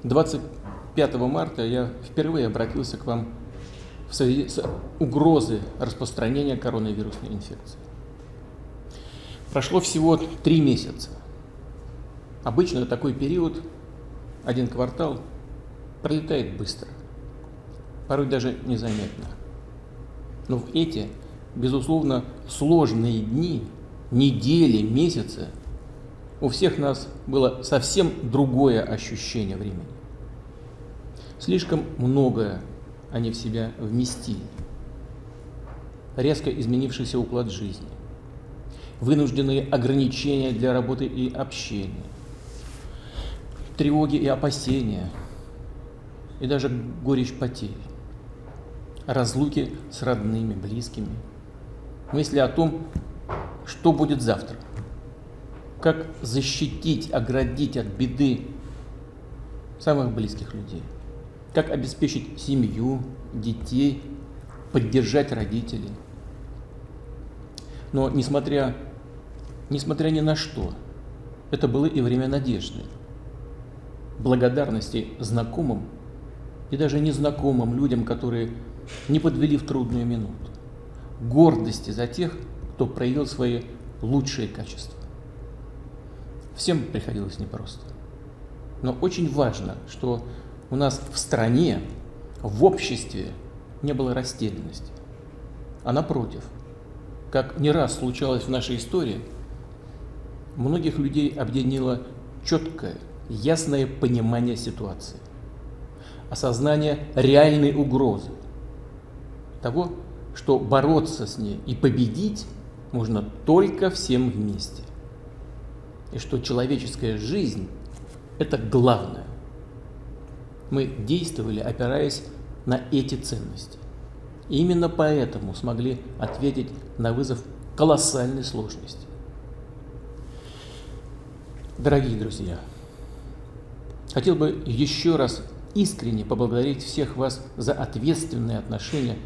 25 марта я впервые обратился к вам в связи с угрозой распространения коронавирусной инфекции. Прошло всего 3 месяца. Обычно такой период, 1 квартал, пролетает быстро, порой даже незаметно. Но в эти, безусловно, сложные дни, недели, месяцы у всех нас было совсем другое ощущение времени. Слишком многое они в себя вместили. Резко изменившийся уклад жизни, вынужденные ограничения для работы и общения, тревоги и опасения, и даже горечь потерь, разлуки с родными, близкими, мысли о том, что будет завтра, как защитить, оградить от беды самых близких людей, как обеспечить семью, детей, поддержать родителей. Но несмотря ни на что, это было и время надежды, благодарности знакомым и даже незнакомым людям, которые не подвели в трудную минуту, гордости за тех, кто проявил свои лучшие качества. Всем приходилось непросто. Но очень важно, что у нас в стране, в обществе не было растерянности. А напротив, как не раз случалось в нашей истории, многих людей объединило четкое, ясное понимание ситуации, осознание реальной угрозы, того, что бороться с ней и победить можно только всем вместе. И что человеческая жизнь – это главное. Мы действовали, опираясь на эти ценности. И именно поэтому смогли ответить на вызов колоссальной сложности. Дорогие друзья, хотел бы еще раз искренне поблагодарить всех вас за ответственное отношение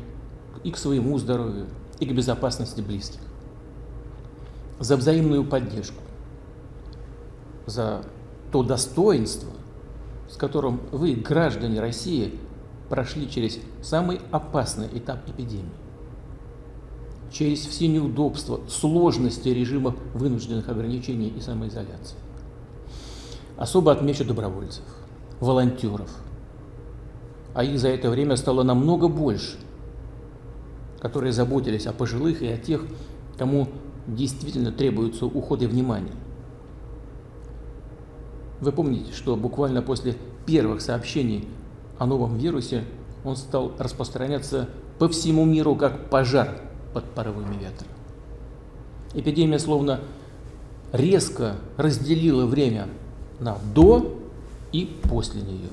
и к своему здоровью, и к безопасности близких, за взаимную поддержку, за то достоинство, с которым вы, граждане России, прошли через самый опасный этап эпидемии, через все неудобства, сложности режимов вынужденных ограничений и самоизоляции. Особо отмечу добровольцев, волонтеров, а их за это время стало намного больше, которые заботились о пожилых и о тех, кому действительно требуется уход и внимание. Вы помните, что буквально после первых сообщений о новом вирусе он стал распространяться по всему миру, как пожар под порывами ветра. Эпидемия словно резко разделила время на до и после нее.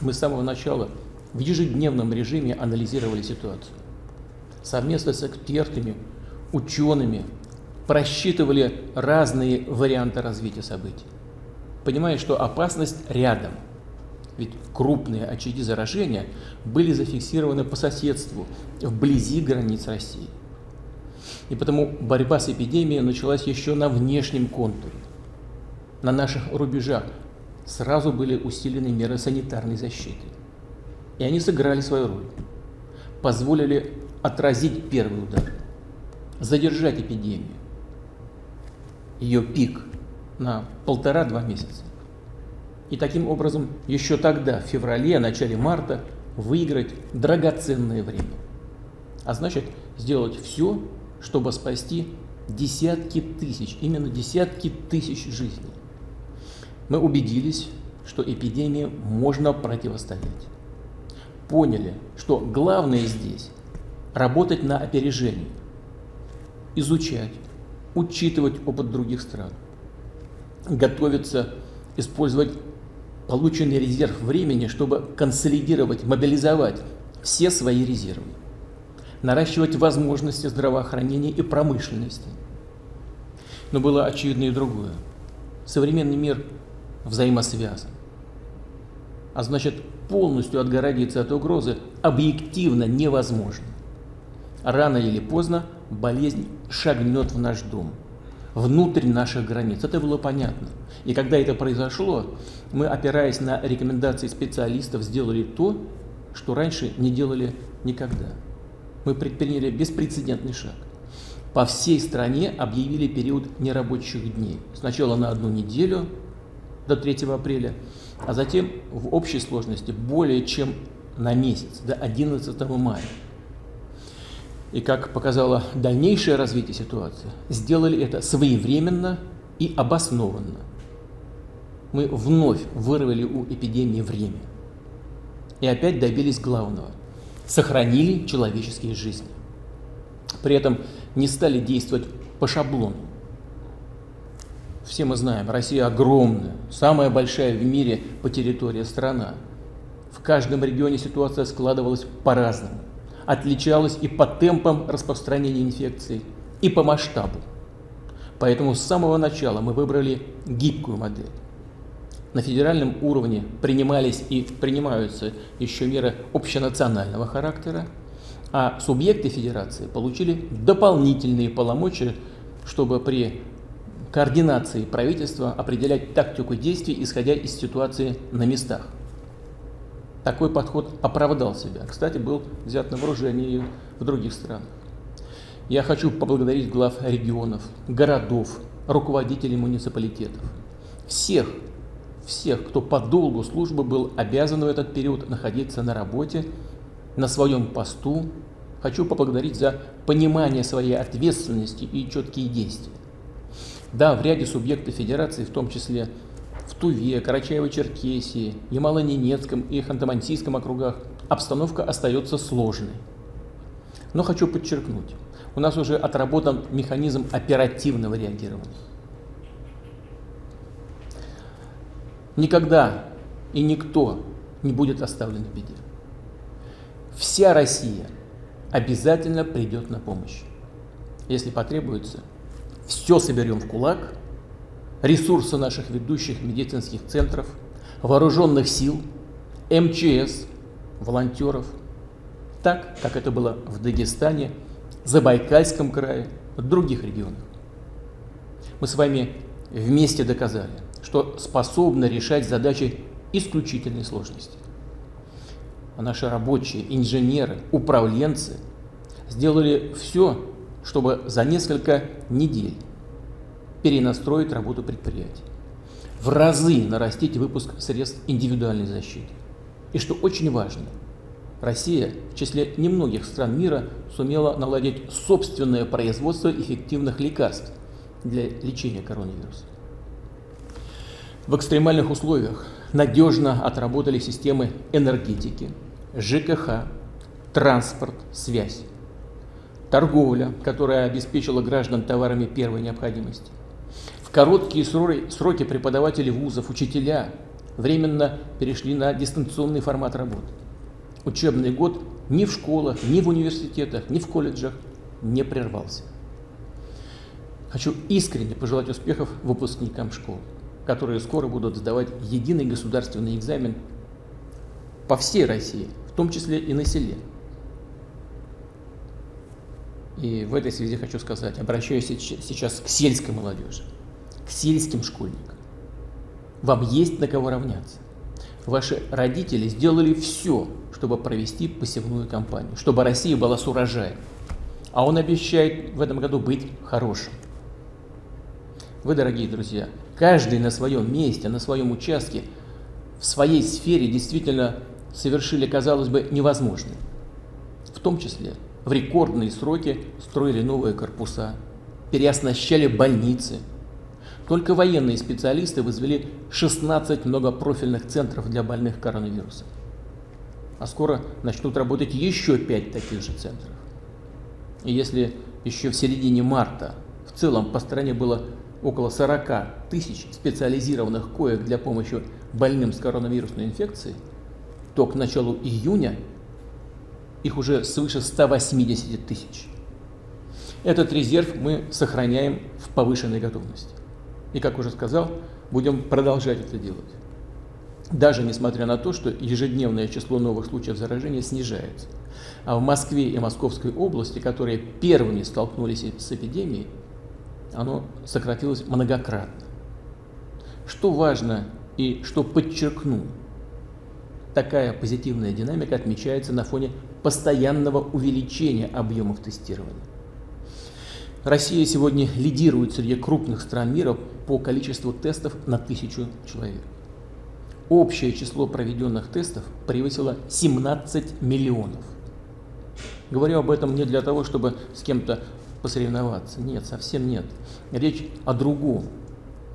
Мы с самого начала в ежедневном режиме анализировали ситуацию. Совместно с экспертами, учеными просчитывали разные варианты развития событий, понимая, что опасность рядом, ведь крупные очаги заражения были зафиксированы по соседству, вблизи границ России. И потому борьба с эпидемией началась еще на внешнем контуре. На наших рубежах сразу были усилены меры санитарной защиты. И они сыграли свою роль, позволили отразить первый удар, задержать эпидемию, ее пик на 1,5-2 месяца. И таким образом еще тогда, в феврале, начале марта, выиграть драгоценное время. А значит, сделать все, чтобы спасти десятки тысяч, именно десятки тысяч жизней. Мы убедились, что эпидемии можно противостоять. Поняли, что главное здесь – работать на опережение, изучать, учитывать опыт других стран, готовиться, использовать полученный резерв времени, чтобы консолидировать, мобилизовать все свои резервы, наращивать возможности здравоохранения и промышленности. Но было очевидно и другое. Современный мир взаимосвязан. А значит, полностью отгородиться от угрозы объективно невозможно. Рано или поздно болезнь шагнет в наш дом, внутрь наших границ. Это было понятно. И когда это произошло, мы, опираясь на рекомендации специалистов, сделали то, что раньше не делали никогда. Мы предприняли беспрецедентный шаг. По всей стране объявили период нерабочих дней. Сначала на 1 неделю, до 3 апреля, а затем в общей сложности более чем на месяц, до 11 мая. И как показало дальнейшее развитие ситуации, сделали это своевременно и обоснованно. Мы вновь вырвали у эпидемии время. И опять добились главного – сохранили человеческие жизни. При этом не стали действовать по шаблону. Все мы знаем, Россия огромная, самая большая в мире по территории страна. В каждом регионе ситуация складывалась по-разному. Отличалась и по темпам распространения инфекции, и по масштабу. Поэтому с самого начала мы выбрали гибкую модель. На федеральном уровне принимались и принимаются еще меры общенационального характера, а субъекты федерации получили дополнительные полномочия, чтобы при координации правительства определять тактику действий, исходя из ситуации на местах. Такой подход оправдал себя. Кстати, был взят на вооружение и в других странах. Я хочу поблагодарить глав регионов, городов, руководителей муниципалитетов. Всех, кто по долгу службы был обязан в этот период находиться на работе, на своем посту. Хочу поблагодарить за понимание своей ответственности и четкие действия. Да, в ряде субъектов федерации, в том числе в Туве, Карачаево-Черкесии, Ямало-Ненецком и Ханты-Мансийском округах, обстановка остается сложной. Но хочу подчеркнуть, у нас уже отработан механизм оперативного реагирования. Никогда и никто не будет оставлен в беде. Вся Россия обязательно придет на помощь. Если потребуется, все соберем в кулак, ресурсы наших ведущих медицинских центров, вооруженных сил, МЧС, волонтеров, так, как это было в Дагестане, Забайкальском крае, в других регионах. Мы с вами вместе доказали, что способны решать задачи исключительной сложности. А наши рабочие, инженеры, управленцы сделали все, чтобы за несколько недель перенастроить работу предприятий, в разы нарастить выпуск средств индивидуальной защиты. И что очень важно, Россия в числе немногих стран мира сумела наладить собственное производство эффективных лекарств для лечения коронавируса. В экстремальных условиях надежно отработали системы энергетики, ЖКХ, транспорт, связь, торговля, которая обеспечила граждан товарами первой необходимости. В короткие сроки преподаватели вузов, учителя временно перешли на дистанционный формат работы. Учебный год ни в школах, ни в университетах, ни в колледжах не прервался. Хочу искренне пожелать успехов выпускникам школ, которые скоро будут сдавать единый государственный экзамен по всей России, в том числе и на селе. И в этой связи хочу сказать, обращаюсь сейчас к сельской молодежи, к сельским школьникам. Вам есть на кого равняться. Ваши родители сделали все, чтобы провести посевную кампанию, чтобы Россия была с урожаем. А он обещает в этом году быть хорошим. Вы, дорогие друзья, каждый на своем месте, на своем участке, в своей сфере действительно совершили, казалось бы, невозможное. В том числе в рекордные сроки строили новые корпуса, переоснащали больницы. Только военные специалисты возвели 16 многопрофильных центров для больных коронавирусом. А скоро начнут работать еще 5 таких же центров. И если еще в середине марта в целом по стране было около 40 тысяч специализированных коек для помощи больным с коронавирусной инфекцией, то к началу июня их уже свыше 180 тысяч. Этот резерв мы сохраняем в повышенной готовности. И, как уже сказал, будем продолжать это делать. Даже несмотря на то, что ежедневное число новых случаев заражения снижается. А в Москве и Московской области, которые первыми столкнулись с эпидемией, оно сократилось многократно. Что важно и что подчеркну, такая позитивная динамика отмечается на фоне постоянного увеличения объемов тестирования. Россия сегодня лидирует среди крупных стран мира по количеству тестов на 1000 человек. Общее число проведенных тестов превысило 17 миллионов. Говорю об этом не для того, чтобы с кем-то посоревноваться. Нет, совсем нет. Речь о другом.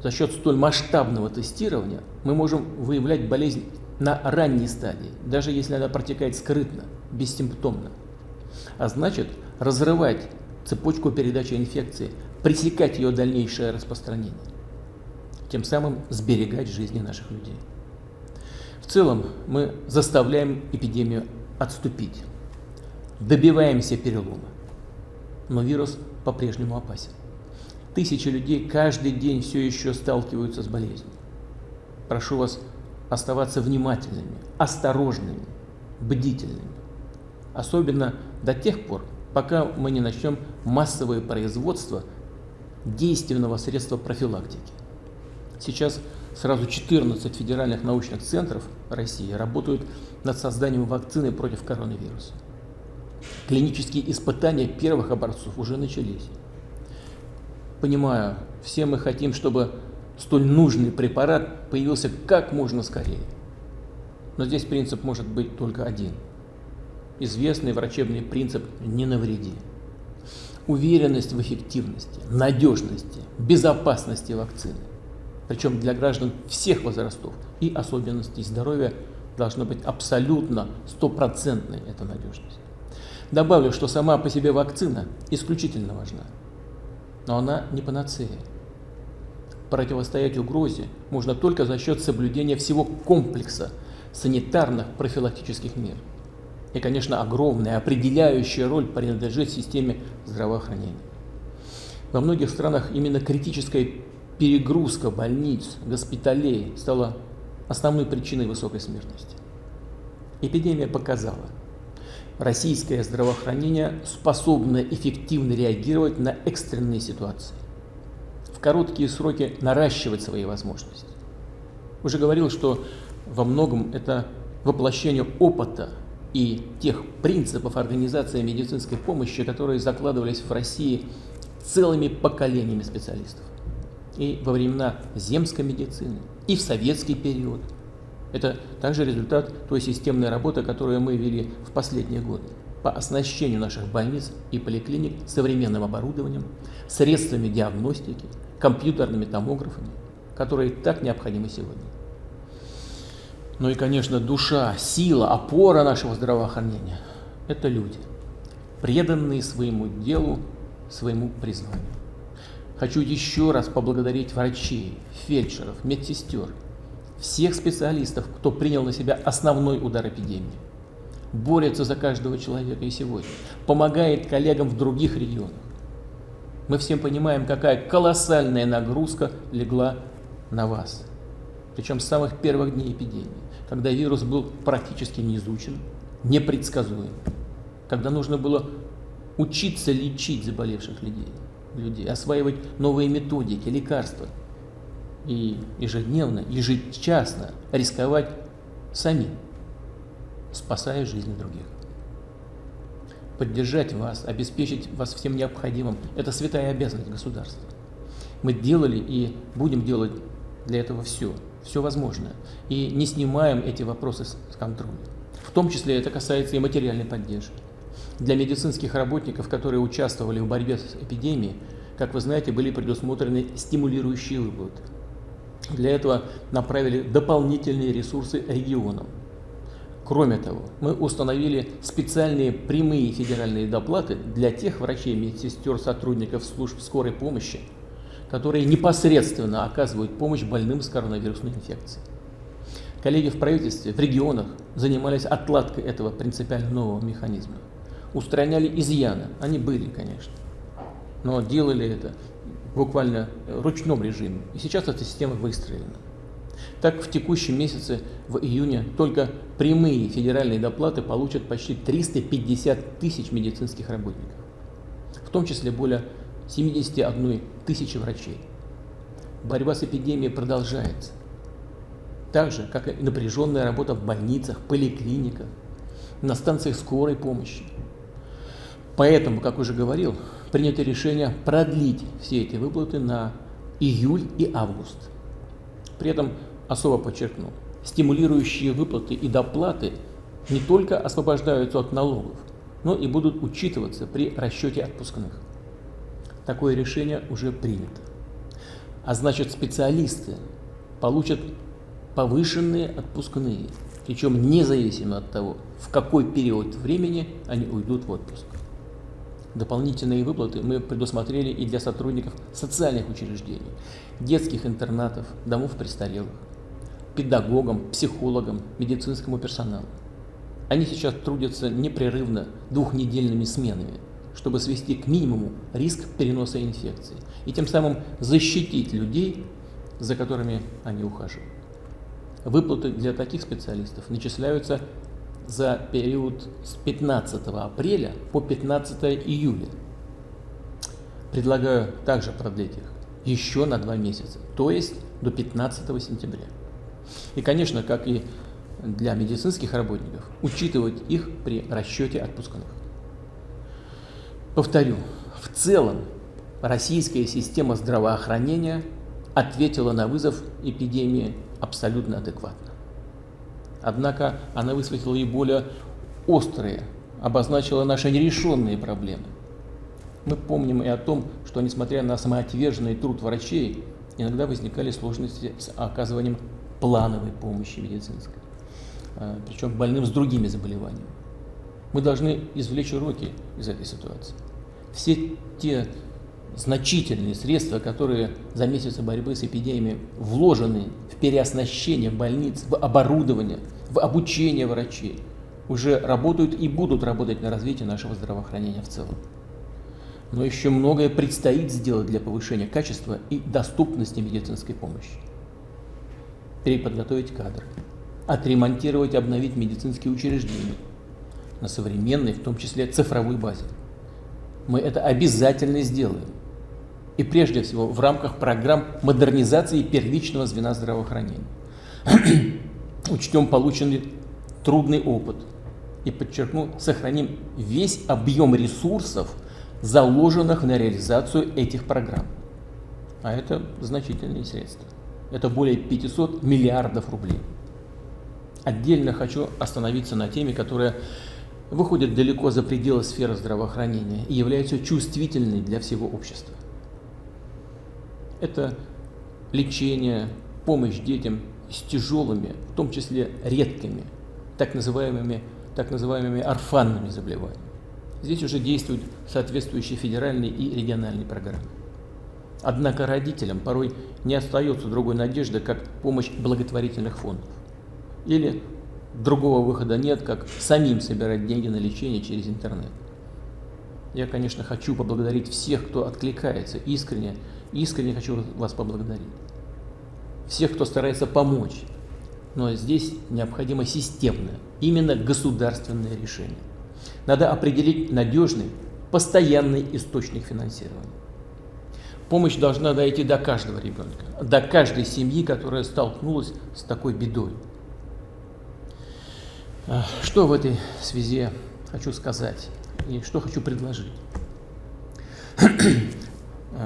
За счет столь масштабного тестирования мы можем выявлять болезнь на ранней стадии, даже если она протекает скрытно, бессимптомно. А значит, разрывать цепочку передачи инфекции, пресекать ее дальнейшее распространение, тем самым сберегать жизни наших людей. В целом мы заставляем эпидемию отступить, добиваемся перелома, но вирус по-прежнему опасен. Тысячи людей каждый день все еще сталкиваются с болезнью. Прошу вас оставаться внимательными, осторожными, бдительными, особенно до тех пор, пока мы не начнем массовое производство действенного средства профилактики. Сейчас сразу 14 федеральных научных центров России работают над созданием вакцины против коронавируса. Клинические испытания первых образцов уже начались. Понимаю, все мы хотим, чтобы столь нужный препарат появился как можно скорее. Но здесь принцип может быть только один. Известный врачебный принцип «не навреди». Уверенность в эффективности, надежности, безопасности вакцины. Причем для граждан всех возрастов и особенностей здоровья должна быть абсолютно стопроцентной эта надежность. Добавлю, что сама по себе вакцина исключительно важна, но она не панацея. Противостоять угрозе можно только за счет соблюдения всего комплекса санитарных профилактических мер. И, конечно, огромная определяющая роль принадлежит системе здравоохранения. Во многих странах именно критическая перегрузка больниц, госпиталей стала основной причиной высокой смертности. Эпидемия показала, российское здравоохранение способно эффективно реагировать на экстренные ситуации, в короткие сроки наращивать свои возможности. Уже говорил, что во многом это воплощение опыта и тех принципов организации медицинской помощи, которые закладывались в России целыми поколениями специалистов. И во времена земской медицины, и в советский период. Это также результат той системной работы, которую мы вели в последние годы по оснащению наших больниц и поликлиник современным оборудованием, средствами диагностики, компьютерными томографами, которые так необходимы сегодня. Ну и, конечно, душа, сила, опора нашего здравоохранения – это люди, преданные своему делу, своему призванию. Хочу еще раз поблагодарить врачей, фельдшеров, медсестер, всех специалистов, кто принял на себя основной удар эпидемии, борется за каждого человека и сегодня, помогает коллегам в других регионах. Мы всем понимаем, какая колоссальная нагрузка легла на вас. Причем с самых первых дней эпидемии, когда вирус был практически не изучен, непредсказуем, когда нужно было учиться лечить заболевших людей, осваивать новые методики, лекарства и ежедневно, ежечасно рисковать самим, спасая жизни других. Поддержать вас, обеспечить вас всем необходимым – это святая обязанность государства. Мы делали и будем делать для этого все возможное, и не снимаем эти вопросы с контроля. В том числе это касается и материальной поддержки. Для медицинских работников, которые участвовали в борьбе с эпидемией, как вы знаете, были предусмотрены стимулирующие выплаты. Для этого направили дополнительные ресурсы регионам. Кроме того, мы установили специальные прямые федеральные доплаты для тех врачей, медсестер, сотрудников служб скорой помощи, которые непосредственно оказывают помощь больным с коронавирусной инфекцией. Коллеги в правительстве, в регионах занимались отладкой этого принципиально нового механизма. Устраняли изъяны, они были, конечно, но делали это буквально в ручном режиме. И сейчас эта система выстроена. Так, в текущем месяце, в июне, только прямые федеральные доплаты получат почти 350 тысяч медицинских работников, в том числе более 71 тысячи врачей. Борьба с эпидемией продолжается. Так же, как и напряженная работа в больницах, поликлиниках, на станциях скорой помощи. Поэтому, как уже говорил, принято решение продлить все эти выплаты на июль и август. При этом особо подчеркну, стимулирующие выплаты и доплаты не только освобождаются от налогов, но и будут учитываться при расчете отпускных. Такое решение уже принято. А значит, специалисты получат повышенные отпускные, причем независимо от того, в какой период времени они уйдут в отпуск. Дополнительные выплаты мы предусмотрели и для сотрудников социальных учреждений, детских интернатов, домов престарелых, педагогам, психологам, медицинскому персоналу. Они сейчас трудятся непрерывно двухнедельными сменами, чтобы свести к минимуму риск переноса инфекции и тем самым защитить людей, за которыми они ухаживают. Выплаты для таких специалистов начисляются за период с 15 апреля по 15 июля. Предлагаю также продлить их еще на 2 месяца, то есть до 15 сентября. И, конечно, как и для медицинских работников, учитывать их при расчете отпускных. Повторю, в целом российская система здравоохранения ответила на вызов эпидемии абсолютно адекватно. Однако она высветила и более острые, обозначила наши нерешенные проблемы. Мы помним и о том, что несмотря на самоотверженный труд врачей, иногда возникали сложности с оказыванием плановой помощи медицинской, причем больным с другими заболеваниями. Мы должны извлечь уроки из этой ситуации. Все те значительные средства, которые за месяцы борьбы с эпидемией вложены в переоснащение больниц, в оборудование, в обучение врачей, уже работают и будут работать на развитие нашего здравоохранения в целом. Но еще многое предстоит сделать для повышения качества и доступности медицинской помощи. Переподготовить кадры, отремонтировать и обновить медицинские учреждения на современной, в том числе цифровой базе. Мы это обязательно сделаем. И прежде всего в рамках программ модернизации первичного звена здравоохранения. Учтем полученный трудный опыт и, подчеркну, сохраним весь объем ресурсов, заложенных на реализацию этих программ. А это значительные средства. Это более 500 миллиардов рублей. Отдельно хочу остановиться на теме, которая выходит далеко за пределы сферы здравоохранения и является чувствительной для всего общества. Это лечение, помощь детям с тяжелыми, в том числе редкими, так называемыми орфанными заболеваниями. Здесь уже действуют соответствующие федеральные и региональные программы. Однако родителям порой не остается другой надежды, как помощь благотворительных фондов. Или другого выхода нет, как самим собирать деньги на лечение через интернет. Я, конечно, хочу поблагодарить всех, кто откликается, искренне хочу вас поблагодарить. Всех, кто старается помочь. Но здесь необходимо системное, именно государственное решение. Надо определить надежный, постоянный источник финансирования. Помощь должна дойти до каждого ребенка, до каждой семьи, которая столкнулась с такой бедой. Что в этой связи хочу сказать и что хочу предложить?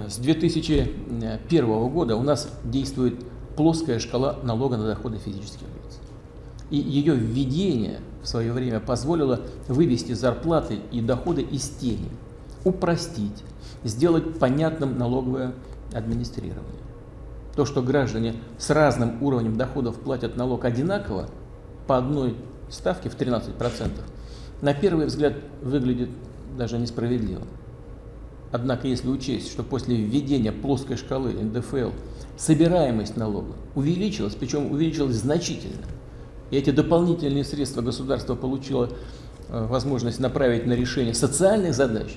С 2001 года у нас действует плоская шкала налога на доходы физических лиц. И ее введение в свое время позволило вывести зарплаты и доходы из тени, упростить, сделать понятным налоговое администрирование. То, что граждане с разным уровнем доходов платят налог одинаково, по одной ставке в 13%, на первый взгляд выглядит даже несправедливо. Однако, если учесть, что после введения плоской шкалы НДФЛ собираемость налога увеличилась, причем увеличилась значительно, и эти дополнительные средства государство получило возможность направить на решение социальных задач,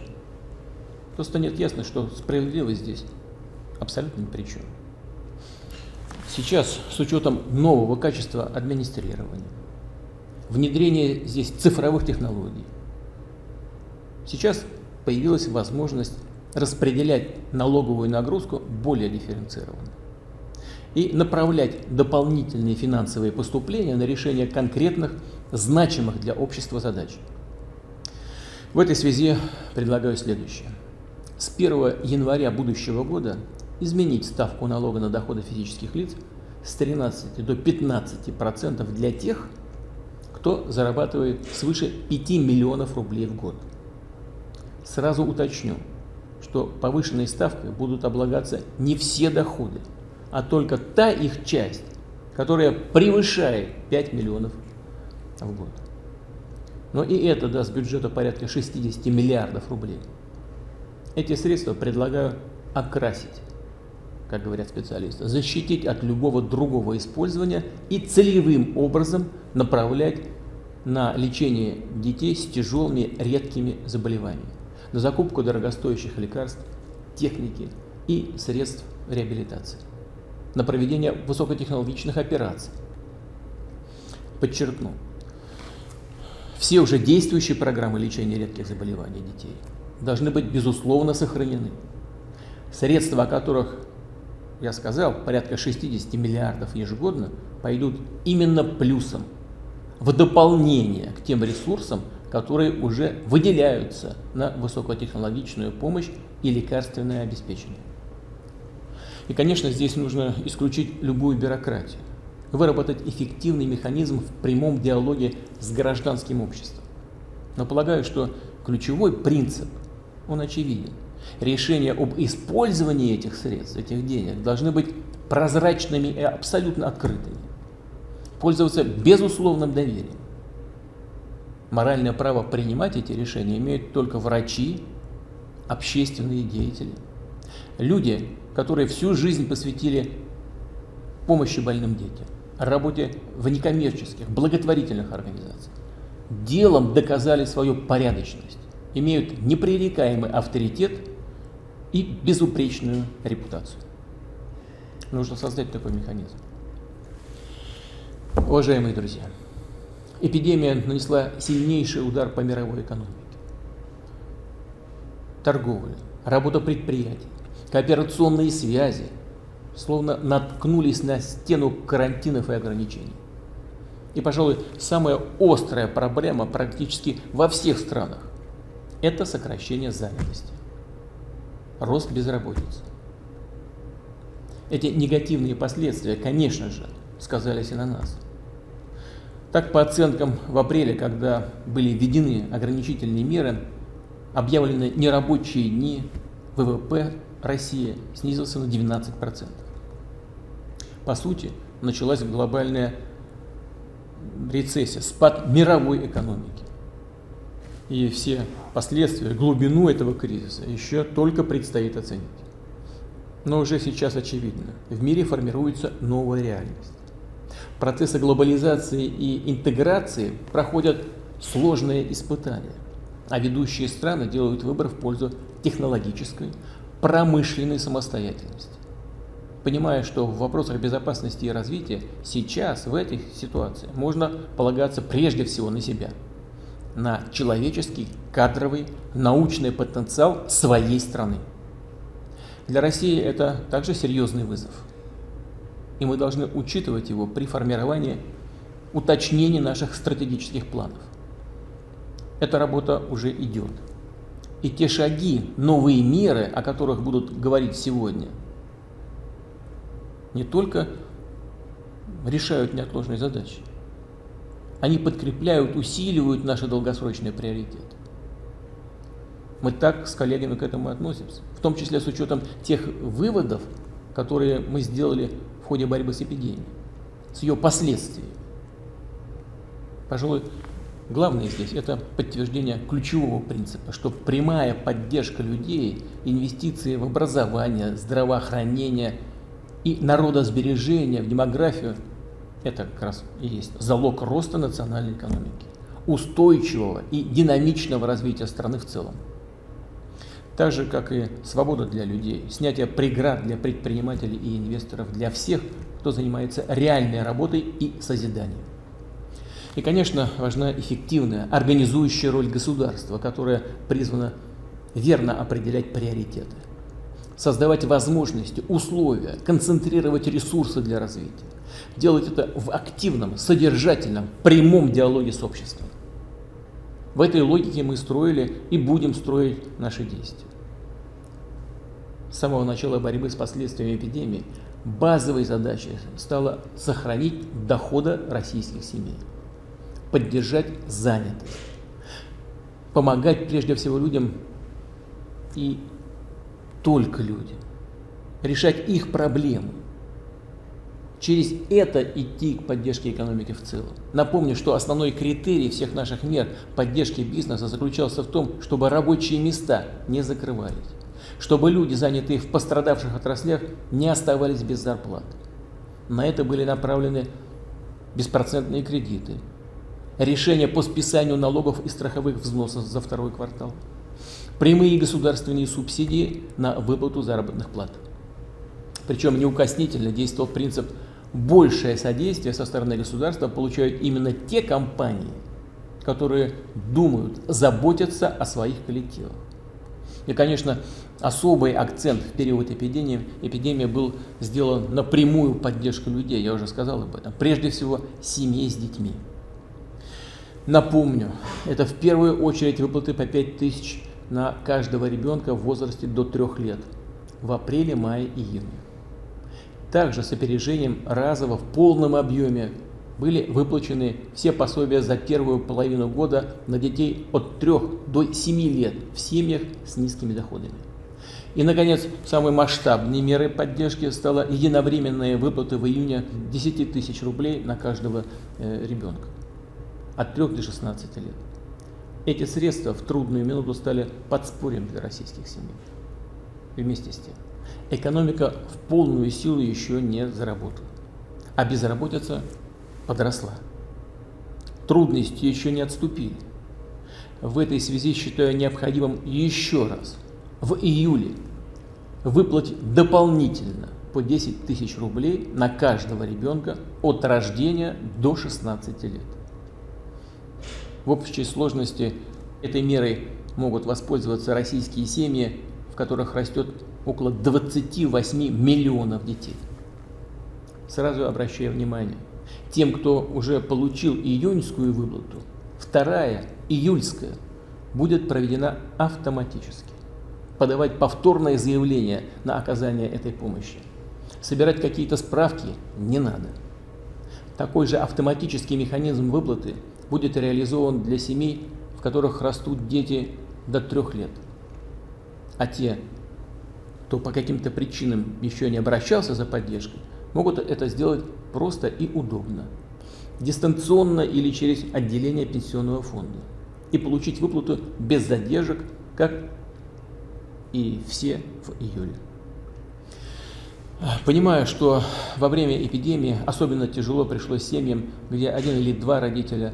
то станет ясно, что справедливость здесь абсолютно ни при чем. Сейчас, с учетом нового качества администрирования, внедрения здесь цифровых технологий, сейчас появилась возможность распределять налоговую нагрузку более дифференцированно и направлять дополнительные финансовые поступления на решение конкретных, значимых для общества задач. В этой связи предлагаю следующее. С 1 января будущего года изменить ставку налога на доходы физических лиц с 13 до 15% для тех, кто зарабатывает свыше 5 миллионов рублей в год. Сразу уточню, что повышенной ставкой будут облагаться не все доходы, а только та их часть, которая превышает 5 миллионов в год. Но и это даст бюджету порядка 60 миллиардов рублей. Эти средства предлагаю окрасить, как говорят специалисты, защитить от любого другого использования и целевым образом направлять на лечение детей с тяжелыми редкими заболеваниями, на закупку дорогостоящих лекарств, техники и средств реабилитации, на проведение высокотехнологичных операций. Подчеркну, все уже действующие программы лечения редких заболеваний детей должны быть безусловно сохранены. Средства, о которых я сказал, порядка 60 миллиардов ежегодно, пойдут именно плюсом, в дополнение к тем ресурсам, которые уже выделяются на высокотехнологичную помощь и лекарственное обеспечение. И, конечно, здесь нужно исключить любую бюрократию, выработать эффективный механизм в прямом диалоге с гражданским обществом. Но полагаю, что ключевой принцип, он очевиден. Решения об использовании этих средств, этих денег, должны быть прозрачными и абсолютно открытыми, пользоваться безусловным доверием. Моральное право принимать эти решения имеют только врачи, общественные деятели, люди, которые всю жизнь посвятили помощи больным детям, работе в некоммерческих, благотворительных организациях, делом доказали свою порядочность, имеют непререкаемый авторитет и безупречную репутацию. Нужно создать такой механизм. Уважаемые друзья, эпидемия нанесла сильнейший удар по мировой экономике. Торговля, работа предприятий, кооперационные связи словно наткнулись на стену карантинов и ограничений. И, пожалуй, самая острая проблема практически во всех странах – это сокращение занятости, рост безработицы. Эти негативные последствия, конечно же, сказались и на нас. Так, по оценкам, в апреле, когда были введены ограничительные меры, объявлены нерабочие дни, ВВП России снизился на 19%. По сути, началась глобальная рецессия, спад мировой экономики. И все последствия, глубину этого кризиса еще только предстоит оценить. Но уже сейчас очевидно, в мире формируется новая реальность. Процессы глобализации и интеграции проходят сложные испытания, а ведущие страны делают выбор в пользу технологической, промышленной самостоятельности, понимая, что в вопросах безопасности и развития сейчас, в этих ситуациях, можно полагаться прежде всего на себя, на человеческий, кадровый, научный потенциал своей страны. Для России это также серьезный вызов, и мы должны учитывать его при формировании уточнений наших стратегических планов. Эта работа уже идет. И те шаги, новые меры, о которых будут говорить сегодня, не только решают неотложные задачи, они подкрепляют, усиливают наши долгосрочные приоритеты. Мы так с коллегами к этому относимся, в том числе с учетом тех выводов, которые мы сделали в ходе борьбы с эпидемией, с ее последствиями. Пожалуй, главное здесь – это подтверждение ключевого принципа, что прямая поддержка людей, инвестиции в образование, здравоохранение и народосбережение, в демографию – это как раз и есть залог роста национальной экономики, устойчивого и динамичного развития страны в целом. Так же, как и свобода для людей, снятие преград для предпринимателей и инвесторов, для всех, кто занимается реальной работой и созиданием. И, конечно, важна эффективная, организующая роль государства, которая призвана верно определять приоритеты, создавать возможности, условия, концентрировать ресурсы для развития, делать это в активном, содержательном, прямом диалоге с обществом. В этой логике мы строили и будем строить наши действия. С самого начала борьбы с последствиями эпидемии базовой задачей стало сохранить доходы российских семей, поддержать занятость, помогать прежде всего людям и только людям, решать их проблемы. Через это идти к поддержке экономики в целом. Напомню, что основной критерий всех наших мер поддержки бизнеса заключался в том, чтобы рабочие места не закрывались, чтобы люди, занятые в пострадавших отраслях, не оставались без зарплат. На это были направлены беспроцентные кредиты, решения по списанию налогов и страховых взносов за второй квартал, прямые государственные субсидии на выплату заработных плат. Причем неукоснительно действовал принцип «большее содействие со стороны государства получают именно те компании, которые думают, заботятся о своих коллективах». И, конечно, особый акцент в период эпидемии был сделан на прямую поддержку людей, я уже сказал об этом, прежде всего семей с детьми. Напомню, это в первую очередь выплаты по 5000 на каждого ребенка в возрасте до 3 лет в апреле, мае, июне. Также с опережением разово в полном объеме были выплачены все пособия за первую половину года на детей от 3 до 7 лет в семьях с низкими доходами. И, наконец, самой масштабной мерой поддержки стала единовременная выплата в июне 10 тысяч рублей на каждого ребенка от 3 до 16 лет. Эти средства в трудную минуту стали подспорьем для российских семей. И вместе с тем, экономика в полную силу еще не заработала, а безработица подросла. Трудности еще не отступили. В этой связи считаю необходимым еще раз в июле выплатить дополнительно по 10 тысяч рублей на каждого ребенка от рождения до 16 лет. В общей сложности этой мерой могут воспользоваться российские семьи, в которых растет около 28 миллионов детей. Сразу обращаю внимание, тем, кто уже получил июньскую выплату, вторая, июльская, будет проведена автоматически. Подавать повторное заявление на оказание этой помощи. Собирать какие-то справки не надо. Такой же автоматический механизм выплаты будет реализован для семей, в которых растут дети до 3 лет. А те, кто по каким-то причинам еще не обращался за поддержкой, могут это сделать просто и удобно, дистанционно или через отделение пенсионного фонда, и получить выплату без задержек, как и все в июле. Понимаю, что во время эпидемии особенно тяжело пришлось семьям, где 1 или 2 родителя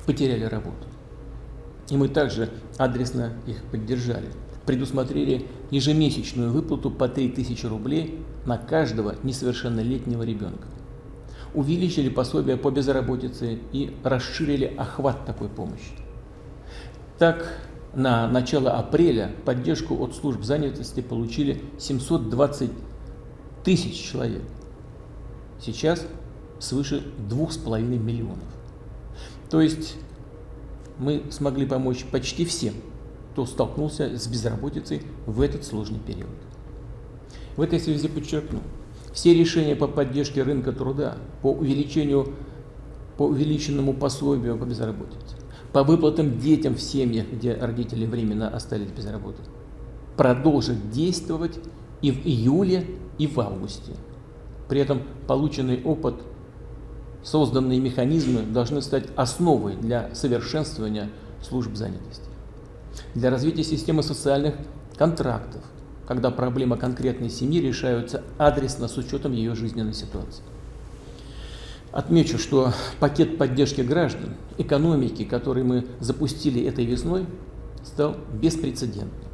потеряли работу. И мы также адресно их поддержали. Предусмотрели ежемесячную выплату по 3000 рублей на каждого несовершеннолетнего ребенка. Увеличили пособия по безработице и расширили охват такой помощи. Так, на начало апреля поддержку от служб занятости получили 720 тысяч человек. Сейчас свыше 2,5 миллионов. То есть мы смогли помочь почти всем, кто столкнулся с безработицей в этот сложный период. В этой связи подчеркну, все решения по поддержке рынка труда, по увеличенному пособию по безработице, по выплатам детям в семьях, где родители временно остались без работы, продолжат действовать и в июле, и в августе. При этом полученный опыт, созданные механизмы должны стать основой для совершенствования служб занятости, для развития системы социальных контрактов, когда проблемы конкретной семьи решаются адресно с учетом ее жизненной ситуации. Отмечу, что пакет поддержки граждан, экономики, который мы запустили этой весной, стал беспрецедентным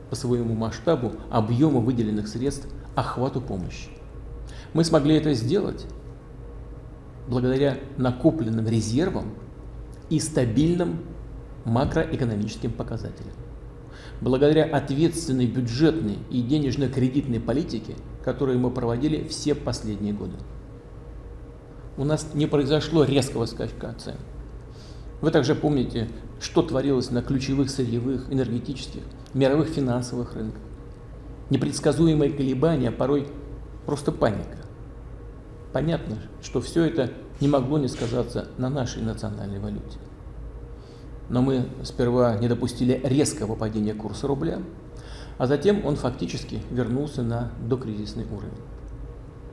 по своему масштабу, объему выделенных средств, охвату помощи. Мы смогли это сделать благодаря накопленным резервам и стабильным макроэкономическим показателям. благодаря ответственной бюджетной и денежно-кредитной политике, которую мы проводили все последние годы. У нас не произошло резкого скачка цен. Вы также помните, что творилось на ключевых сырьевых, энергетических, мировых финансовых рынках. Непредсказуемые колебания, порой просто паника. Понятно, что все это не могло не сказаться на нашей национальной валюте. Но мы сперва не допустили резкого падения курса рубля, а затем он фактически вернулся на докризисный уровень.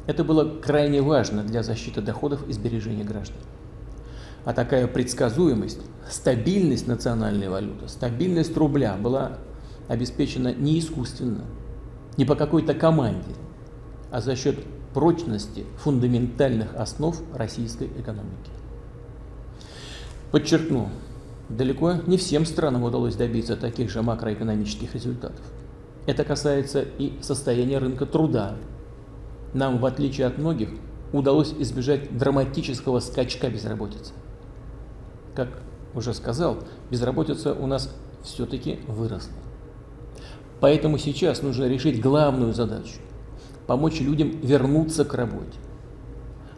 Это было крайне важно для защиты доходов и сбережения граждан. А такая предсказуемость, стабильность национальной валюты, стабильность рубля была обеспечена не искусственно, не по какой-то команде, а за счет прочности фундаментальных основ российской экономики. Подчеркну, далеко не всем странам удалось добиться таких же макроэкономических результатов. Это касается и состояния рынка труда. Нам, в отличие от многих, удалось избежать драматического скачка безработицы. Как уже сказал, безработица у нас все-таки выросла. Поэтому сейчас нужно решить главную задачу – помочь людям вернуться к работе.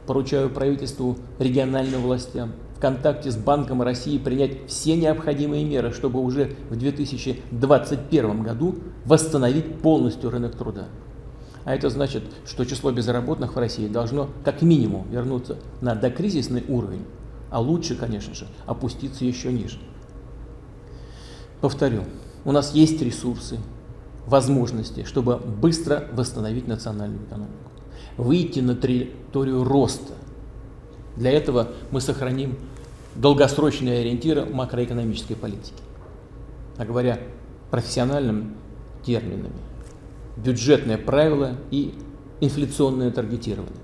Поручаю правительству, региональным властям в контакте с Банком России принять все необходимые меры, чтобы уже в 2021 году восстановить полностью рынок труда. А это значит, что число безработных в России должно как минимум вернуться на докризисный уровень, а лучше, конечно же, опуститься еще ниже. Повторю, у нас есть ресурсы, возможности, чтобы быстро восстановить национальную экономику, выйти на траекторию роста. Для этого мы сохраним долгосрочные ориентиры макроэкономической политики. А говоря профессиональными терминами, бюджетное правило и инфляционное таргетирование.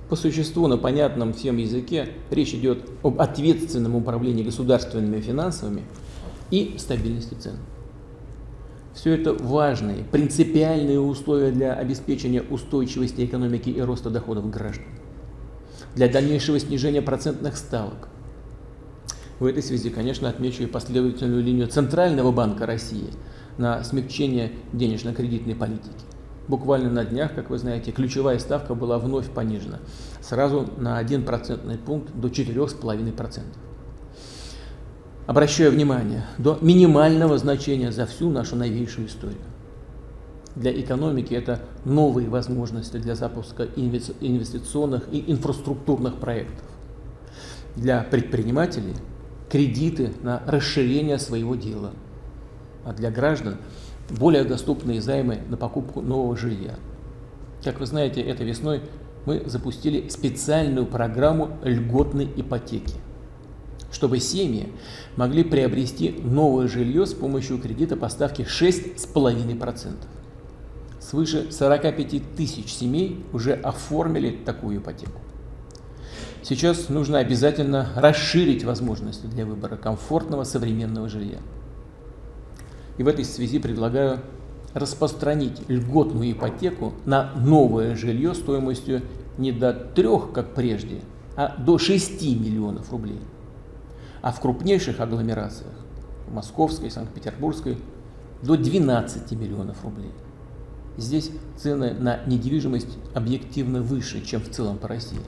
По существу, на понятном всем языке, речь идет об ответственном управлении государственными финансами и стабильности цен. Все это важные, принципиальные условия для обеспечения устойчивости экономики и роста доходов граждан, для дальнейшего снижения процентных ставок. В этой связи, конечно, отмечу и последовательную линию Центрального банка России на смягчение денежно-кредитной политики. Буквально на днях, как вы знаете, ключевая ставка была вновь понижена сразу на 1 процентный пункт до 4,5%. Обращаю внимание, до минимального значения за всю нашу новейшую историю. Для экономики это новые возможности для запуска инвестиционных и инфраструктурных проектов. Для предпринимателей кредиты на расширение своего дела, а для граждан более доступные займы на покупку нового жилья. Как вы знаете, этой весной мы запустили специальную программу льготной ипотеки, чтобы семьи могли приобрести новое жилье с помощью кредита по ставке 6,5%. Свыше 45 тысяч семей уже оформили такую ипотеку. Сейчас нужно обязательно расширить возможности для выбора комфортного современного жилья. И в этой связи предлагаю распространить льготную ипотеку на новое жилье стоимостью не до 3, как прежде, а до 6 миллионов рублей. А в крупнейших агломерациях, Московской, Санкт-Петербургской, до 12 миллионов рублей. Здесь цены на недвижимость объективно выше, чем в целом по России.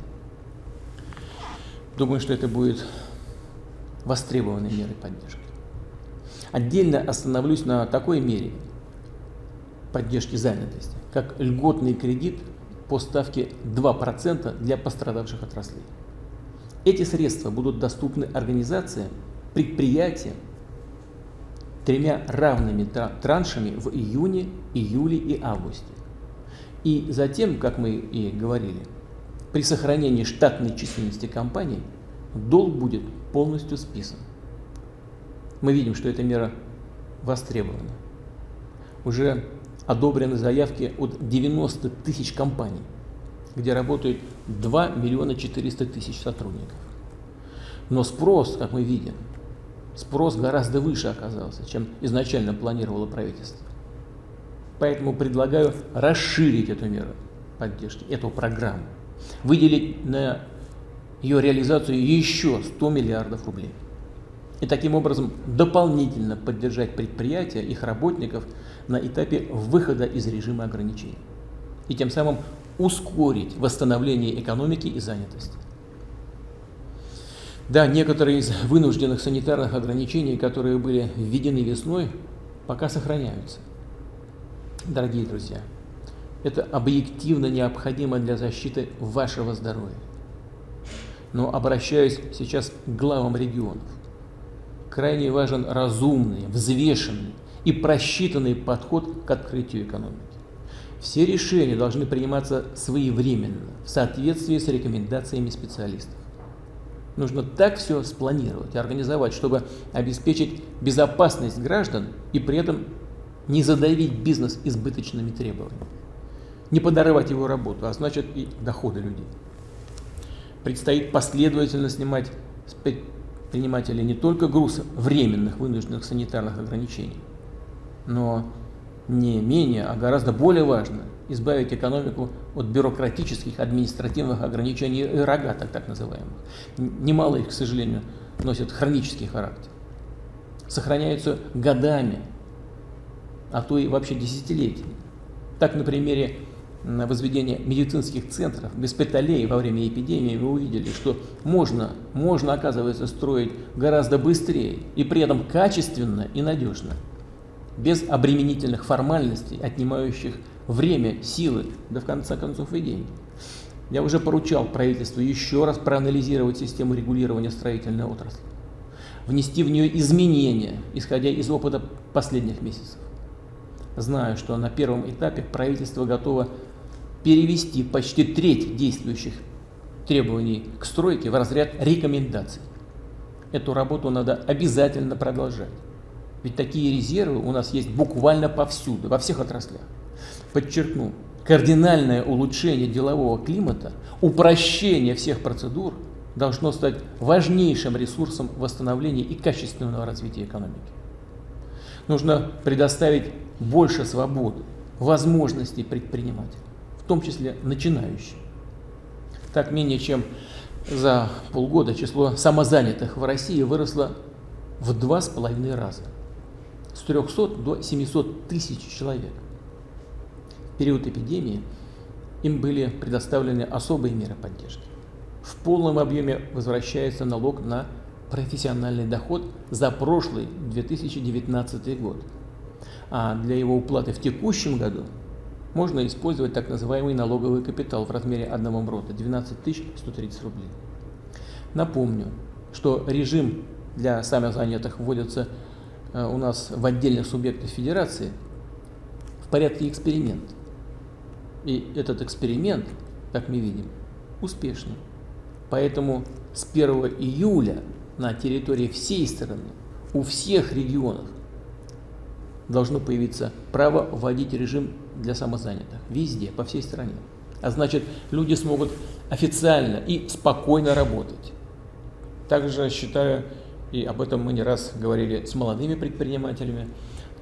Думаю, что это будет востребованной мерой поддержки. Отдельно остановлюсь на такой мере поддержки занятости, как льготный кредит по ставке 2% для пострадавших отраслей. Эти средства будут доступны организациям, предприятиям 3 равными траншами в июне, июле и августе. И затем, как мы и говорили, при сохранении штатной численности компаний долг будет полностью списан. Мы видим, что эта мера востребована. Уже одобрены заявки от 90 тысяч компаний, где работают 2 400 000 сотрудников. Но спрос, как мы видим, спрос гораздо выше оказался, чем изначально планировало правительство. Поэтому предлагаю расширить эту меру поддержки, эту программу, выделить на ее реализацию еще 100 миллиардов рублей. и таким образом дополнительно поддержать предприятия, их работников на этапе выхода из режима ограничений и тем самым ускорить восстановление экономики и занятости. Да, некоторые из вынужденных санитарных ограничений, которые были введены весной, пока сохраняются. Дорогие друзья, это объективно необходимо для защиты вашего здоровья. Но обращаюсь сейчас к главам регионов. Крайне важен разумный, взвешенный и просчитанный подход к открытию экономики. Все решения должны приниматься своевременно, в соответствии с рекомендациями специалистов. Нужно так все спланировать, организовать, чтобы обеспечить безопасность граждан и при этом не задавить бизнес избыточными требованиями, не подорвать его работу, а значит и доходы людей. Предстоит последовательно снимать с предпринимателей не только груз временных вынужденных санитарных ограничений, но не менее, а гораздо более важно избавить экономику от бюрократических, административных ограничений и рогаток, так называемых. Немало их, к сожалению, носят хронический характер. Сохраняются годами, а то и вообще десятилетиями. Так, на примере возведения медицинских центров, госпиталей во время эпидемии мы увидели, что можно, оказывается, строить гораздо быстрее и при этом качественно и надежно, без обременительных формальностей, отнимающих время, силы, да в конце концов и деньги. Я уже поручал правительству еще раз проанализировать систему регулирования строительной отрасли, внести в нее изменения, исходя из опыта последних месяцев. Знаю, что на первом этапе правительство готово перевести почти треть действующих требований к стройке в разряд рекомендаций. Эту работу надо обязательно продолжать. Ведь такие резервы у нас есть буквально повсюду, во всех отраслях. Подчеркну, кардинальное улучшение делового климата, упрощение всех процедур должно стать важнейшим ресурсом восстановления и качественного развития экономики. Нужно предоставить больше свободы, возможностей предпринимателям, в том числе начинающим. Так, менее чем за полгода число самозанятых в России выросло в 2,5 раза, с 300 до 700 тысяч человек. В период эпидемии им были предоставлены особые меры поддержки. В полном объеме возвращается налог на профессиональный доход за прошлый 2019 год. А для его уплаты в текущем году можно использовать так называемый налоговый капитал в размере одного оборота – 12 130 рублей. Напомню, что режим для самозанятых вводится у нас в отдельных субъектах федерации в порядке эксперимента. И этот эксперимент, как мы видим, успешный. Поэтому с 1 июля на территории всей страны, у всех регионов должно появиться право вводить режим для самозанятых. Везде, по всей стране. А значит, люди смогут официально и спокойно работать. Также считаю, и об этом мы не раз говорили с молодыми предпринимателями,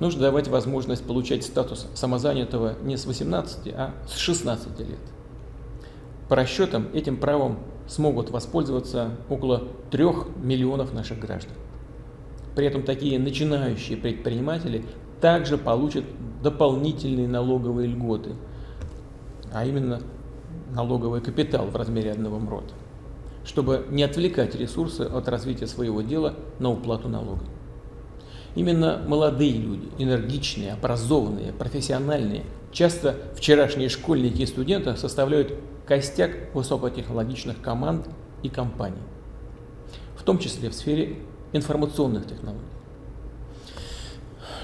нужно давать возможность получать статус самозанятого не с 18, а с 16 лет. По расчетам, этим правом смогут воспользоваться около 3 миллионов наших граждан. При этом такие начинающие предприниматели также получат дополнительные налоговые льготы, а именно налоговый капитал в размере одного МРОТ, чтобы не отвлекать ресурсы от развития своего дела на уплату налога. Именно молодые люди, энергичные, образованные, профессиональные, часто вчерашние школьники и студенты составляют костяк высокотехнологичных команд и компаний, в том числе в сфере информационных технологий.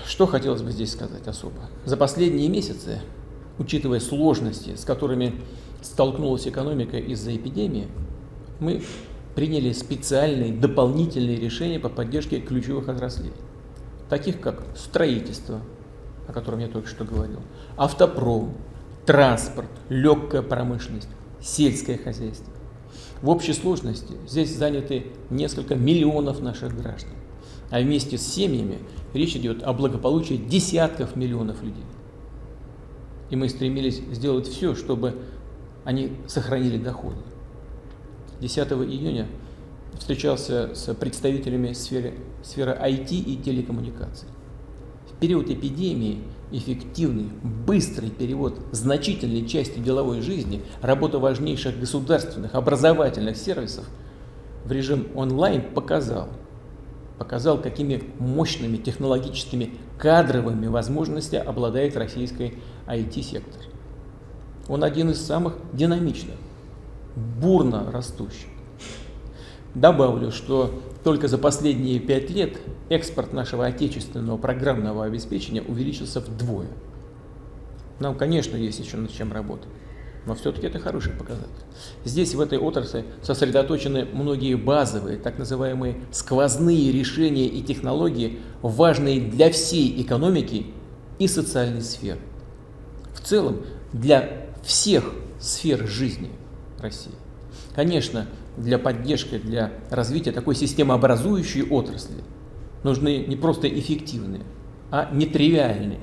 Что хотелось бы здесь сказать особо? За последние месяцы, учитывая сложности, с которыми столкнулась экономика из-за эпидемии, мы приняли специальные дополнительные решения по поддержке ключевых отраслей, таких как строительство, о котором я только что говорил, автопром, транспорт, легкая промышленность, сельское хозяйство. В общей сложности здесь заняты несколько миллионов наших граждан, а вместе с семьями речь идет о благополучии десятков миллионов людей. И мы стремились сделать все, чтобы они сохранили доходы. 10 июня встречался с представителями сферы IT и телекоммуникаций. В период эпидемии эффективный, быстрый перевод значительной части деловой жизни, работа важнейших государственных, образовательных сервисов в режим онлайн показал, какими мощными технологическими кадровыми возможностями обладает российский IT-сектор. Он один из самых динамичных, бурно растущих. Добавлю, что только за последние 5 лет экспорт нашего отечественного программного обеспечения увеличился вдвое. Нам, конечно, есть еще над чем работать, но все-таки это хороший показатель. Здесь, в этой отрасли, сосредоточены многие базовые, так называемые сквозные решения и технологии, важные для всей экономики и социальной сферы. В целом, для всех сфер жизни России. Конечно, для поддержки, для развития такой системообразующей отрасли нужны не просто эффективные, а нетривиальные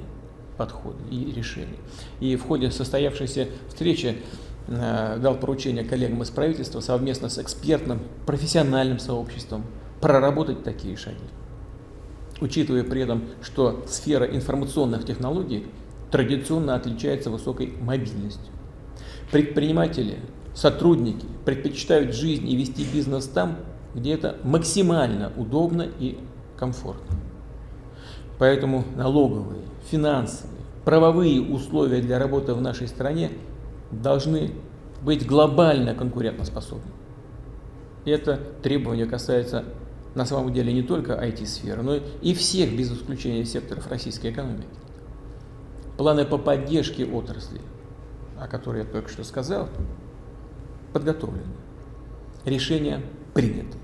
подходы и решения. И в ходе состоявшейся встречи дал поручение коллегам из правительства совместно с экспертным, профессиональным сообществом проработать такие шаги. Учитывая при этом, что сфера информационных технологий традиционно отличается высокой мобильностью. Предприниматели, сотрудники предпочитают жить и вести бизнес там, где это максимально удобно и комфортно. Поэтому налоговые, финансовые, правовые условия для работы в нашей стране должны быть глобально конкурентоспособны. И это требование касается на самом деле не только IT-сферы, но и всех без исключения секторов российской экономики. Планы по поддержке отрасли, о которой я только что сказал, подготовлены. Решения приняты.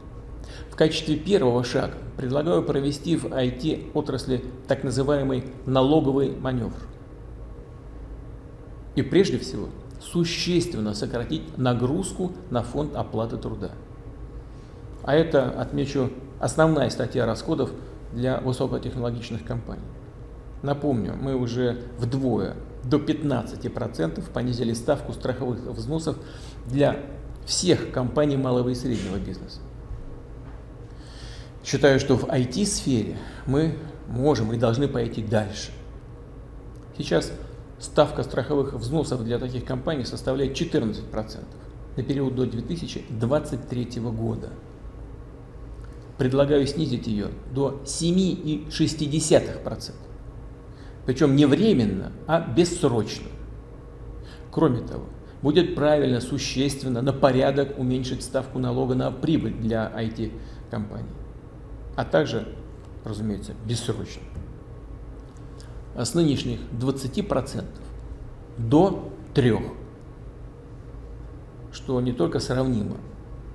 В качестве первого шага предлагаю провести в IT-отрасли так называемый налоговый маневр. И прежде всего существенно сократить нагрузку на фонд оплаты труда. А это, отмечу, основная статья расходов для высокотехнологичных компаний. Напомню, мы уже вдвое, до 15% понизили ставку страховых взносов для всех компаний малого и среднего бизнеса. Считаю, что в IT-сфере мы можем и должны пойти дальше. Сейчас ставка страховых взносов для таких компаний составляет 14% на период до 2023 года. Предлагаю снизить ее до 7,6%. Причем не временно, а бессрочно. Кроме того, будет правильно, существенно, на порядок уменьшить ставку налога на прибыль для IT-компаний. А также, разумеется, бессрочно. С нынешних 20% до 3%, что не только сравнимо,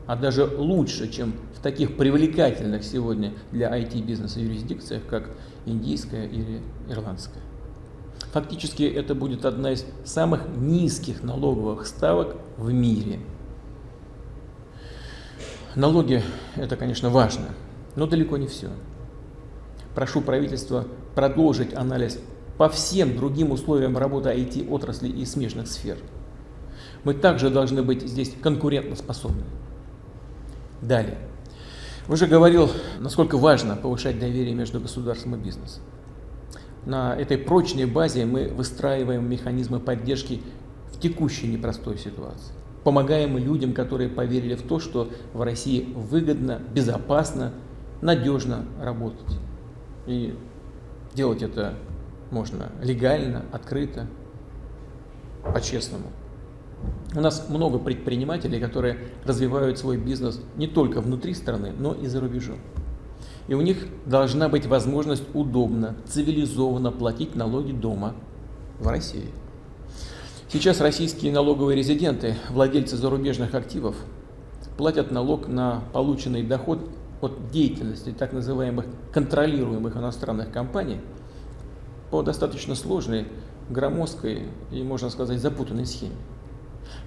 а даже лучше, чем в таких привлекательных сегодня для IT-бизнеса юрисдикциях, как индийская или ирландская. Фактически это будет одна из самых низких налоговых ставок в мире. Налоги – это, конечно, важно, но далеко не все. Прошу правительства продолжить анализ по всем другим условиям работы IT-отрасли и смежных сфер. Мы также должны быть здесь конкурентоспособны. Далее. Уже говорил, насколько важно повышать доверие между государством и бизнесом. На этой прочной базе мы выстраиваем механизмы поддержки в текущей непростой ситуации. Помогаем людям, которые поверили в то, что в России выгодно, безопасно, надежно работать. И делать это можно легально, открыто, по-честному. У нас много предпринимателей, которые развивают свой бизнес не только внутри страны, но и за рубежом. И у них должна быть возможность удобно, цивилизованно платить налоги дома, в России. Сейчас российские налоговые резиденты, владельцы зарубежных активов, платят налог на полученный доход от деятельности так называемых контролируемых иностранных компаний по достаточно сложной, громоздкой и, можно сказать, запутанной схеме.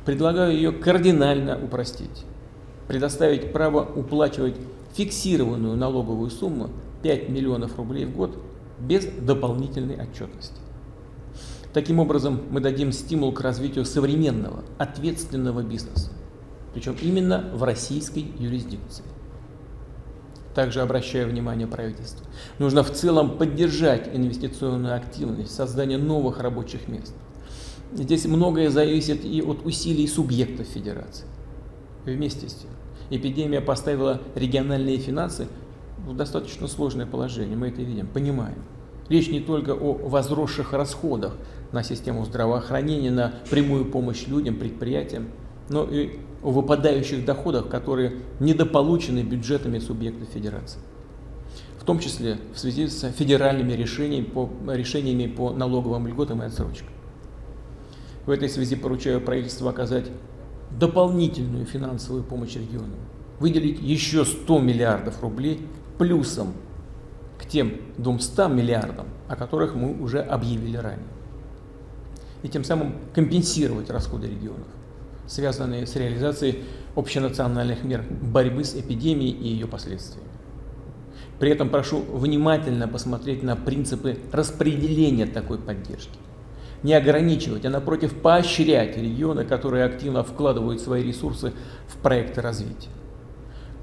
Предлагаю ее кардинально упростить, предоставить право уплачивать фиксированную налоговую сумму 5 миллионов рублей в год без дополнительной отчетности. Таким образом, мы дадим стимул к развитию современного, ответственного бизнеса, причем именно в российской юрисдикции. Также обращаю внимание правительства. Нужно в целом поддержать инвестиционную активность, создание новых рабочих мест. Здесь многое зависит и от усилий субъектов федерации. Вместе с тем, эпидемия поставила региональные финансы в достаточно сложное положение. Мы это видим, понимаем. Речь не только о возросших расходах на систему здравоохранения, на прямую помощь людям, предприятиям, но и о выпадающих доходах, которые недополучены бюджетами субъектов федерации. В том числе в связи с федеральными решениями по налоговым льготам и отсрочкам. В этой связи поручаю правительству оказать дополнительную финансовую помощь регионам, выделить еще 100 миллиардов рублей плюсом к тем 200 миллиардам, о которых мы уже объявили ранее. И тем самым компенсировать расходы регионов, связанные с реализацией общенациональных мер борьбы с эпидемией и ее последствиями. При этом прошу внимательно посмотреть на принципы распределения такой поддержки. Не ограничивать, а напротив поощрять регионы, которые активно вкладывают свои ресурсы в проекты развития.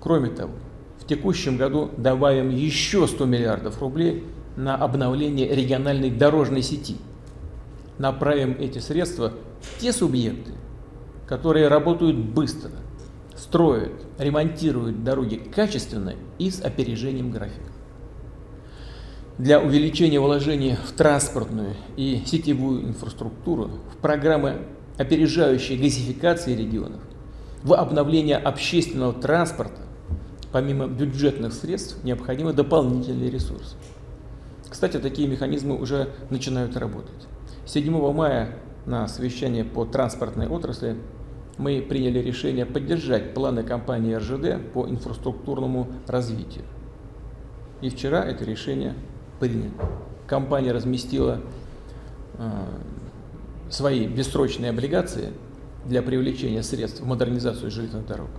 Кроме того, в текущем году добавим еще 100 миллиардов рублей на обновление региональной дорожной сети. Направим эти средства в те субъекты, которые работают быстро, строят, ремонтируют дороги качественно и с опережением графика. Для увеличения вложений в транспортную и сетевую инфраструктуру, в программы опережающей газификации регионов, в обновление общественного транспорта, помимо бюджетных средств, необходимы дополнительные ресурсы. Кстати, такие механизмы уже начинают работать. 7 мая на совещании по транспортной отрасли мы приняли решение поддержать планы компании РЖД по инфраструктурному развитию. И вчера это решение принято. Компания разместила свои бессрочные облигации для привлечения средств в модернизацию железных дорог.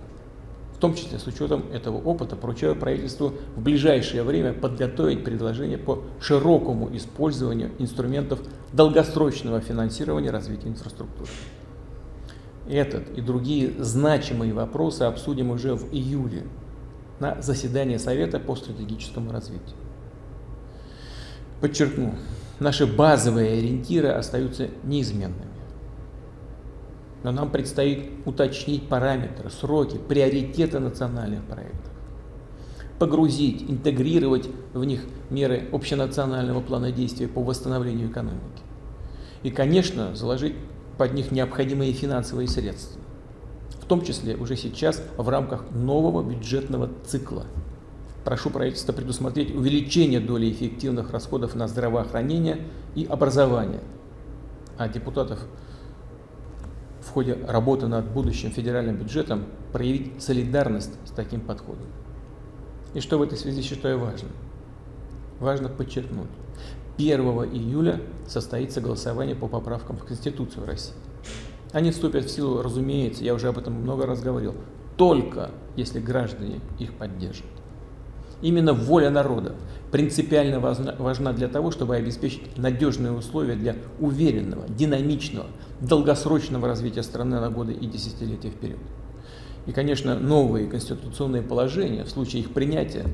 В том числе с учетом этого опыта поручаю правительству в ближайшее время подготовить предложение по широкому использованию инструментов долгосрочного финансирования развития инфраструктуры. Этот и другие значимые вопросы обсудим уже в июле на заседании Совета по стратегическому развитию. Подчеркну, наши базовые ориентиры остаются неизменными. Но нам предстоит уточнить параметры, сроки, приоритеты национальных проектов, погрузить, интегрировать в них меры общенационального плана действий по восстановлению экономики. И, конечно, заложить под них необходимые финансовые средства, в том числе уже сейчас в рамках нового бюджетного цикла. Прошу правительства предусмотреть увеличение доли эффективных расходов на здравоохранение и образование, а депутатов в ходе работы над будущим федеральным бюджетом проявить солидарность с таким подходом. И что в этой связи считаю важным? Важно подчеркнуть. 1 июля состоится голосование по поправкам в Конституцию России. Они вступят в силу, разумеется, я уже об этом много раз говорил, только если граждане их поддержат. Именно воля народа принципиально важна для того, чтобы обеспечить надежные условия для уверенного, динамичного, долгосрочного развития страны на годы и десятилетия вперед. И, конечно, новые конституционные положения в случае их принятия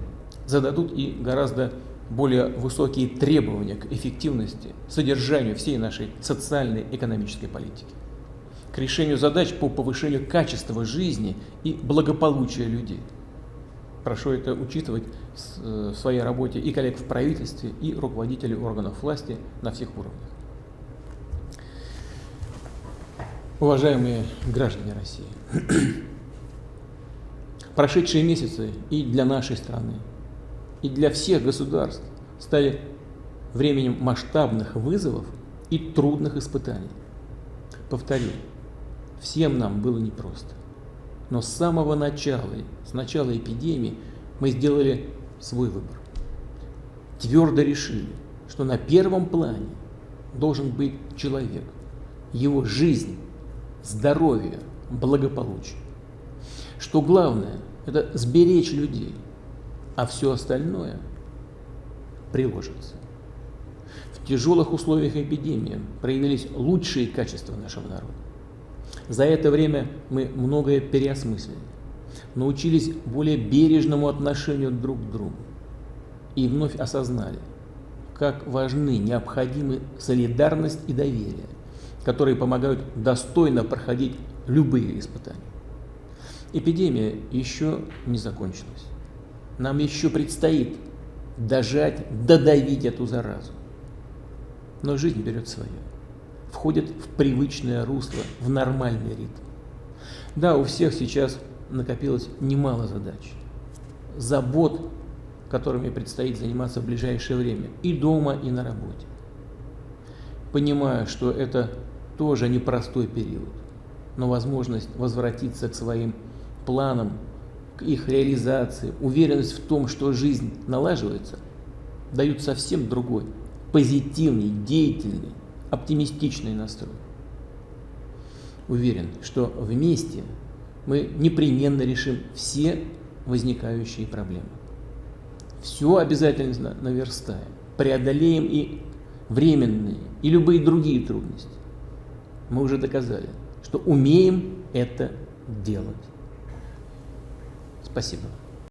зададут и гораздо более высокие требования к эффективности, содержанию всей нашей социальной и экономической политики, к решению задач по повышению качества жизни и благополучия людей. Прошу это учитывать в своей работе и коллег в правительстве, и руководителей органов власти на всех уровнях. Уважаемые граждане России, прошедшие месяцы и для нашей страны, и для всех государств стали временем масштабных вызовов и трудных испытаний. Повторю, всем нам было непросто. Но с самого начала, с начала эпидемии, мы сделали свой выбор. Твердо решили, что на первом плане должен быть человек, его жизнь, здоровье, благополучие. Что главное – это сберечь людей, а все остальное приложится. В тяжелых условиях эпидемии проявились лучшие качества нашего народа. За это время мы многое переосмыслили. научились более бережному отношению друг к другу и вновь осознали, как важны, необходимы солидарность и доверие, которые помогают достойно проходить любые испытания. Эпидемия еще не закончилась. Нам еще предстоит дожать, додавить эту заразу. Но жизнь берет свое, входит в привычное русло, в нормальный ритм. Да, у всех сейчас накопилось немало задач, забот, которыми предстоит заниматься в ближайшее время и дома, и на работе. Понимаю, что это тоже непростой период, но возможность возвратиться к своим планам, к их реализации, уверенность в том, что жизнь налаживается, дают совсем другой, позитивный, деятельный, оптимистичный настрой. Уверен, что вместе мы непременно решим все возникающие проблемы. Все обязательно наверстаем, преодолеем и временные, и любые другие трудности. Мы уже доказали, что умеем это делать. Спасибо.